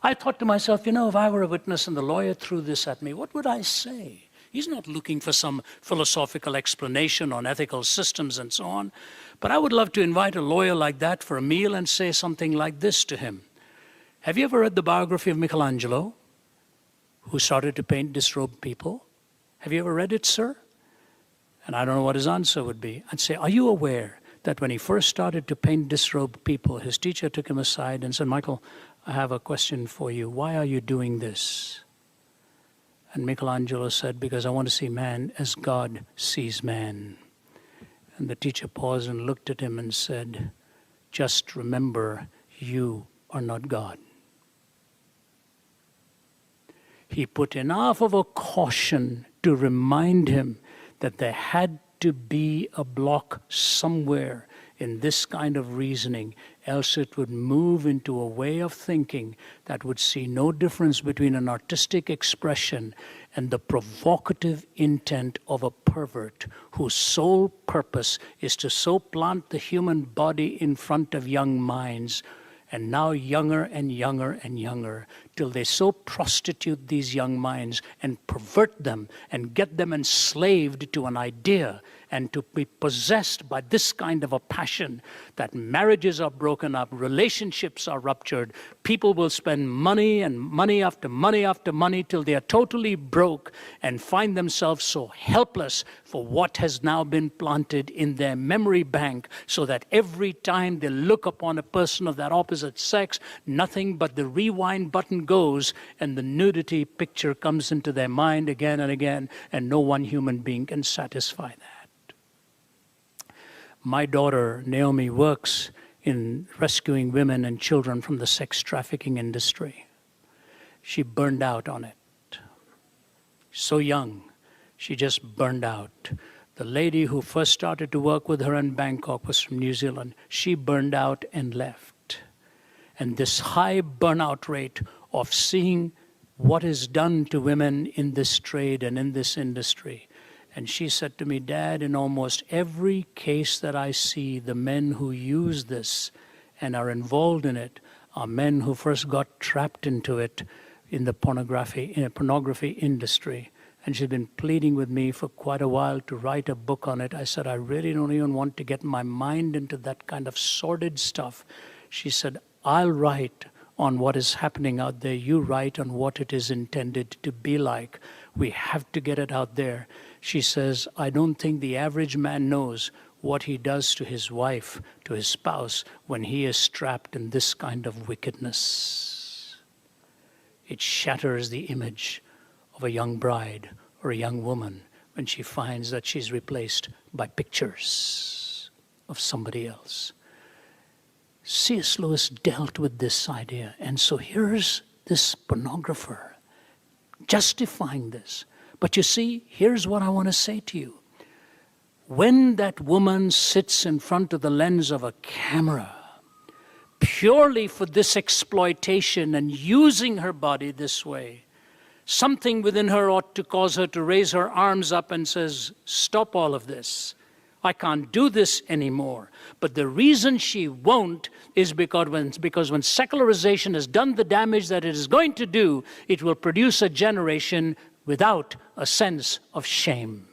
I thought to myself, if I were a witness and the lawyer threw this at me, what would I say? He's not looking for some philosophical explanation on ethical systems and so on. But I would love to invite a lawyer like that for a meal and say something like this to him. Have you ever read the biography of Michelangelo, who started to paint disrobed people? Have you ever read it, sir? And I don't know what his answer would be. I'd say, are you aware that when he first started to paint disrobed people, his teacher took him aside and said, Michael, I have a question for you. Why are you doing this? And Michelangelo said, because I want to see man as God sees man. And the teacher paused and looked at him and said, just remember, you are not God. He put enough of a caution to remind him that there had to be a block somewhere in this kind of reasoning, else it would move into a way of thinking that would see no difference between an artistic expression and the provocative intent of a pervert whose sole purpose is to so plant the human body in front of young minds, and now younger and younger and younger, till they so prostitute these young minds and pervert them and get them enslaved to an idea and to be possessed by this kind of a passion that marriages are broken up, relationships are ruptured, people will spend money and money after money after money till they are totally broke and find themselves so helpless for what has now been planted in their memory bank, so that every time they look upon a person of that opposite sex, nothing but the rewind button goes and the nudity picture comes into their mind again and again, and no one human being can satisfy that. My daughter, Naomi, works in rescuing women and children from the sex trafficking industry. She burned out on it. So young, she just burned out. The lady who first started to work with her in Bangkok was from New Zealand. She burned out and left. And this high burnout rate of seeing what is done to women in this trade and in this industry. And she said to me, Dad, in almost every case that I see, the men who use this and are involved in it are men who first got trapped into it in the pornography industry. And she's been pleading with me for quite a while to write a book on it. I said, I really don't even want to get my mind into that kind of sordid stuff. She said, I'll write on what is happening out there. You write on what it is intended to be like. We have to get it out there. She says, I don't think the average man knows what he does to his wife, to his spouse, when he is trapped in this kind of wickedness. It shatters the image of a young bride or a young woman when she finds that she's replaced by pictures of somebody else. C.S. Lewis dealt with this idea, and so here's this pornographer justifying this. But you see, here's what I want to say to you. When that woman sits in front of the lens of a camera, purely for this exploitation and using her body this way, something within her ought to cause her to raise her arms up and says, stop all of this. I can't do this anymore. But the reason she won't is because when secularization has done the damage that it is going to do, it will produce a generation without a sense of shame.